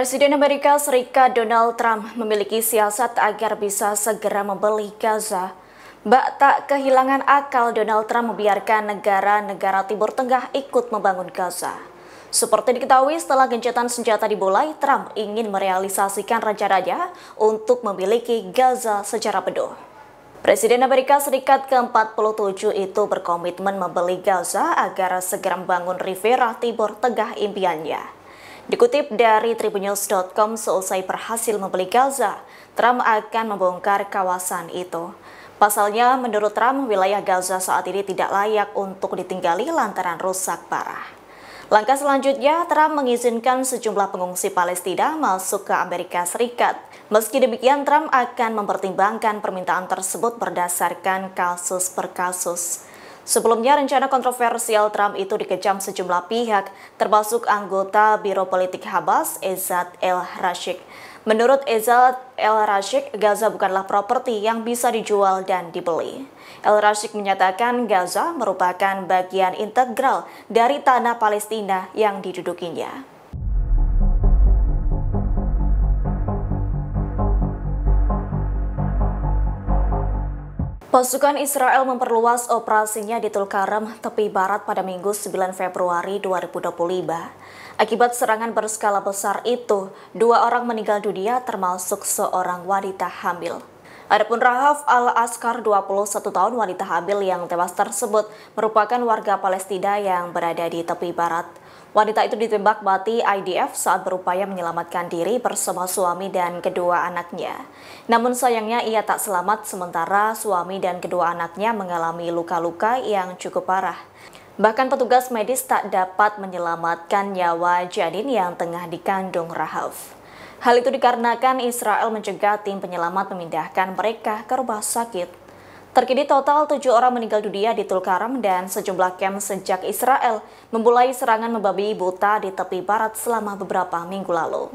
Presiden Amerika Serikat Donald Trump memiliki siasat agar bisa segera membeli Gaza. Tak kehilangan akal Donald Trump membiarkan negara-negara Timur Tengah ikut membangun Gaza. Seperti diketahui setelah gencatan senjata dimulai, Trump ingin merealisasikan rencananya untuk memiliki Gaza secara penuh. Presiden Amerika Serikat ke-47 itu berkomitmen membeli Gaza agar segera membangun Riviera Timur Tengah impiannya. Dikutip dari tribunnews.com, seusai berhasil membeli Gaza, Trump akan membongkar kawasan itu. Pasalnya, menurut Trump, wilayah Gaza saat ini tidak layak untuk ditinggali lantaran rusak parah. Langkah selanjutnya, Trump mengizinkan sejumlah pengungsi Palestina masuk ke Amerika Serikat. Meski demikian, Trump akan mempertimbangkan permintaan tersebut berdasarkan kasus per kasus. Sebelumnya, rencana kontroversial Trump itu dikecam sejumlah pihak, termasuk anggota Biro Politik Hamas, Ezat El-Rashid. Menurut Ezat El-Rashid, Gaza bukanlah properti yang bisa dijual dan dibeli. El-Rashid menyatakan Gaza merupakan bagian integral dari tanah Palestina yang didudukinya. Pasukan Israel memperluas operasinya di Tulkarem, tepi barat pada Minggu 9 Februari 2025. Akibat serangan berskala besar itu, 2 orang meninggal dunia termasuk seorang wanita hamil. Adapun Rahaf Al-Askar, 21 tahun, wanita hamil yang tewas tersebut merupakan warga Palestina yang berada di tepi barat. Wanita itu ditembak mati IDF saat berupaya menyelamatkan diri bersama suami dan kedua anaknya. Namun sayangnya ia tak selamat, sementara suami dan kedua anaknya mengalami luka-luka yang cukup parah. Bahkan petugas medis tak dapat menyelamatkan nyawa janin yang tengah dikandung Rahaf. Hal itu dikarenakan Israel mencegah tim penyelamat memindahkan mereka ke rumah sakit. Terkini total 7 orang meninggal dunia di Tulkarem dan sejumlah kamp sejak Israel memulai serangan membabi buta di tepi barat selama beberapa minggu lalu.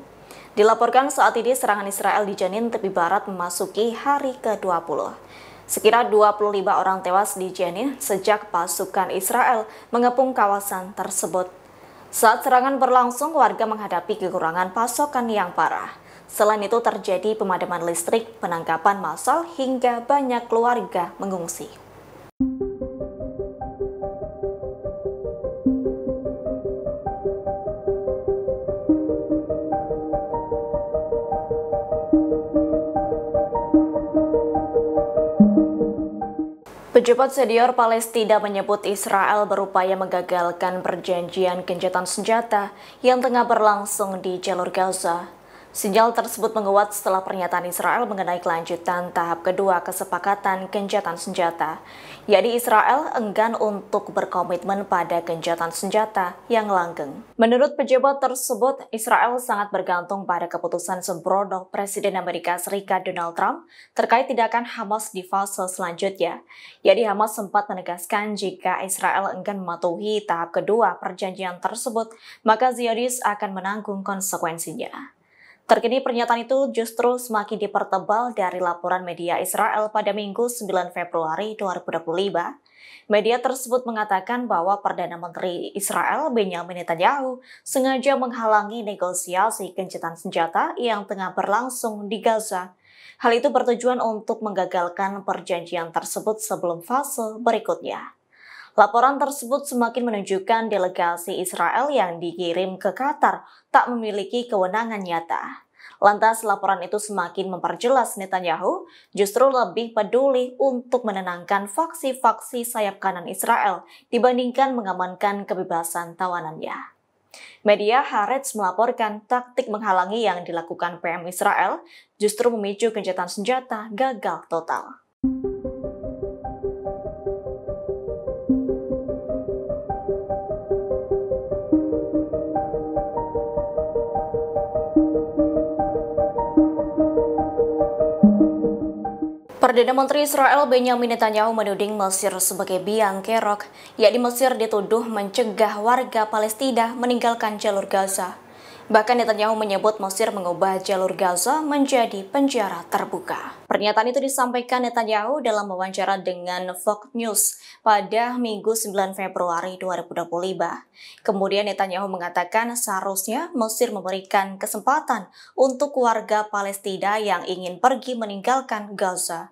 Dilaporkan saat ini serangan Israel di Jenin tepi barat memasuki hari ke-20. Sekira 25 orang tewas di Jenin sejak pasukan Israel mengepung kawasan tersebut. Saat serangan berlangsung, warga menghadapi kekurangan pasokan yang parah. Selain itu terjadi pemadaman listrik, penangkapan massal, hingga banyak keluarga mengungsi. Pejabat senior Palestina menyebut Israel berupaya menggagalkan perjanjian gencatan senjata yang tengah berlangsung di jalur Gaza. Sinyal tersebut menguat setelah pernyataan Israel mengenai kelanjutan tahap kedua kesepakatan gencatan senjata, yakni Israel enggan untuk berkomitmen pada gencatan senjata yang langgeng. Menurut pejabat tersebut, Israel sangat bergantung pada keputusan sembrono Presiden Amerika Serikat Donald Trump terkait tindakan Hamas di fase selanjutnya. Yakni Hamas sempat menegaskan jika Israel enggan mematuhi tahap kedua perjanjian tersebut, maka Zionis akan menanggung konsekuensinya. Terkini pernyataan itu justru semakin dipertebal dari laporan media Israel pada Minggu 9 Februari 2025. Media tersebut mengatakan bahwa Perdana Menteri Israel Benjamin Netanyahu sengaja menghalangi negosiasi gencatan senjata yang tengah berlangsung di Gaza. Hal itu bertujuan untuk menggagalkan perjanjian tersebut sebelum fase berikutnya. Laporan tersebut semakin menunjukkan delegasi Israel yang dikirim ke Qatar tak memiliki kewenangan nyata. Lantas laporan itu semakin memperjelas Netanyahu justru lebih peduli untuk menenangkan faksi-faksi sayap kanan Israel dibandingkan mengamankan kebebasan tawanannya. Media Haaretz melaporkan taktik menghalangi yang dilakukan PM Israel justru memicu gencatan senjata gagal total. Perdana Menteri Israel Benjamin Netanyahu menuding Mesir sebagai biang kerok, yakni Mesir dituduh mencegah warga Palestina meninggalkan jalur Gaza. Bahkan Netanyahu menyebut Mesir mengubah jalur Gaza menjadi penjara terbuka. Pernyataan itu disampaikan Netanyahu dalam wawancara dengan Fox News pada Minggu 9 Februari 2025. Kemudian Netanyahu mengatakan seharusnya Mesir memberikan kesempatan untuk warga Palestina yang ingin pergi meninggalkan Gaza.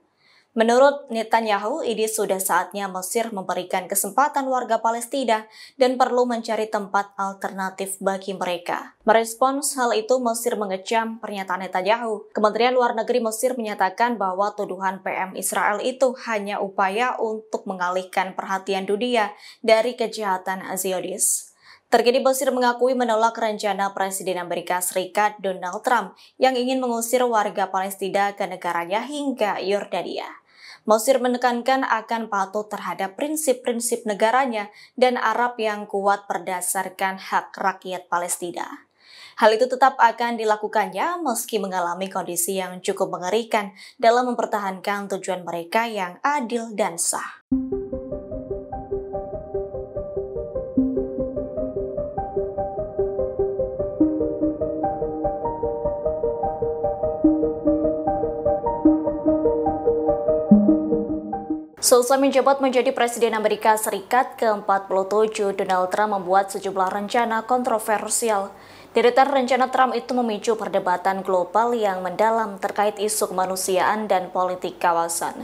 Menurut Netanyahu, ini sudah saatnya Mesir memberikan kesempatan warga Palestina dan perlu mencari tempat alternatif bagi mereka. Merespons hal itu, Mesir mengecam pernyataan Netanyahu. Kementerian Luar Negeri Mesir menyatakan bahwa tuduhan PM Israel itu hanya upaya untuk mengalihkan perhatian dunia dari kejahatan Zionis. Terkini Mesir mengakui menolak rencana Presiden Amerika Serikat Donald Trump yang ingin mengusir warga Palestina ke negaranya hingga Yordania. Mesir menekankan akan patuh terhadap prinsip-prinsip negaranya dan Arab yang kuat berdasarkan hak rakyat Palestina. Hal itu tetap akan dilakukannya meski mengalami kondisi yang cukup mengerikan dalam mempertahankan tujuan mereka yang adil dan sah. Selesai menjabat menjadi Presiden Amerika Serikat ke-47, Donald Trump membuat sejumlah rencana kontroversial. Deretan rencana Trump itu memicu perdebatan global yang mendalam terkait isu kemanusiaan dan politik kawasan.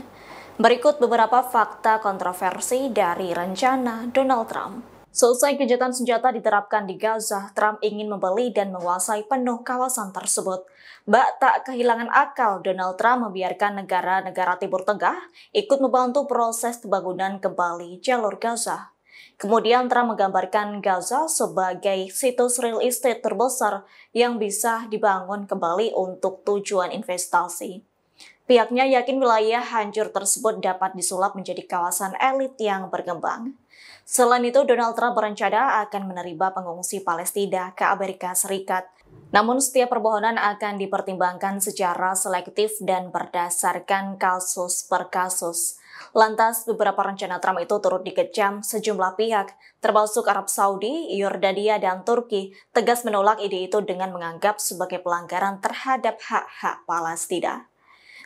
Berikut beberapa fakta kontroversi dari rencana Donald Trump. Selesai gencatan senjata diterapkan di Gaza, Trump ingin membeli dan menguasai penuh kawasan tersebut. Tak kehilangan akal, Donald Trump membiarkan negara-negara Timur Tengah ikut membantu proses pembangunan kembali jalur Gaza. Kemudian Trump menggambarkan Gaza sebagai situs real estate terbesar yang bisa dibangun kembali untuk tujuan investasi. Pihaknya yakin wilayah hancur tersebut dapat disulap menjadi kawasan elit yang berkembang. Selain itu, Donald Trump berencana akan menerima pengungsi Palestina ke Amerika Serikat. Namun setiap permohonan akan dipertimbangkan secara selektif dan berdasarkan kasus per kasus. Lantas, beberapa rencana Trump itu turut dikecam sejumlah pihak, termasuk Arab Saudi, Yordania, dan Turki, tegas menolak ide itu dengan menganggap sebagai pelanggaran terhadap hak-hak Palestina.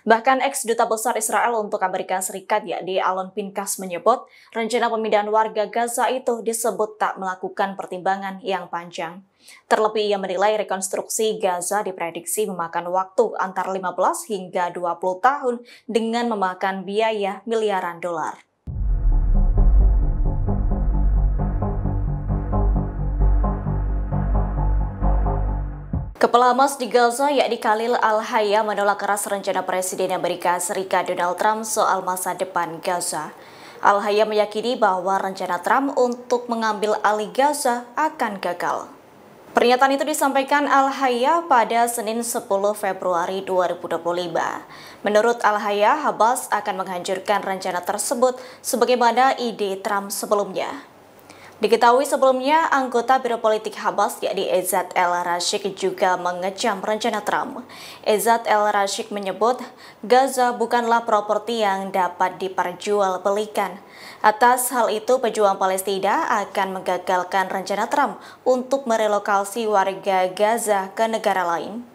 Bahkan ex-duta besar Israel untuk Amerika Serikat yakni Alon Pinkas menyebut rencana pemindahan warga Gaza itu disebut tak melakukan pertimbangan yang panjang. Terlebih ia menilai rekonstruksi Gaza diprediksi memakan waktu antara 15 hingga 20 tahun dengan memakan biaya miliaran dolar. Kepala Hamas di Gaza yakni Khalil Al-Hayya menolak keras rencana Presiden Amerika Serikat Donald Trump soal masa depan Gaza. Al-Hayya meyakini bahwa rencana Trump untuk mengambil alih Gaza akan gagal. Pernyataan itu disampaikan Al-Hayya pada Senin 10 Februari 2025. Menurut Al-Hayya, Hamas akan menghancurkan rencana tersebut sebagaimana ide Trump sebelumnya. Diketahui sebelumnya, anggota Biro Politik Hamas yakni Ezat El-Rashik juga mengecam rencana Trump. Ezat El-Rashik menyebut Gaza bukanlah properti yang dapat diperjualbelikan. Atas hal itu, pejuang Palestina akan menggagalkan rencana Trump untuk merelokasi warga Gaza ke negara lain.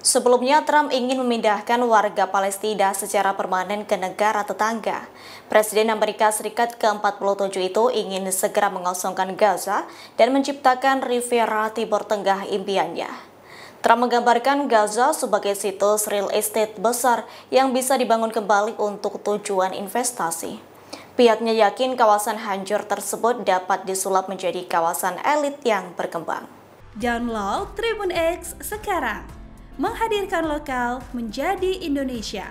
Sebelumnya, Trump ingin memindahkan warga Palestina secara permanen ke negara tetangga. Presiden Amerika Serikat ke-47 itu ingin segera mengosongkan Gaza dan menciptakan Riviera Timur Tengah impiannya. Trump menggambarkan Gaza sebagai situs real estate besar yang bisa dibangun kembali untuk tujuan investasi. Pihaknya yakin kawasan hancur tersebut dapat disulap menjadi kawasan elit yang berkembang. Download Tribun X sekarang. Menghadirkan lokal menjadi Indonesia.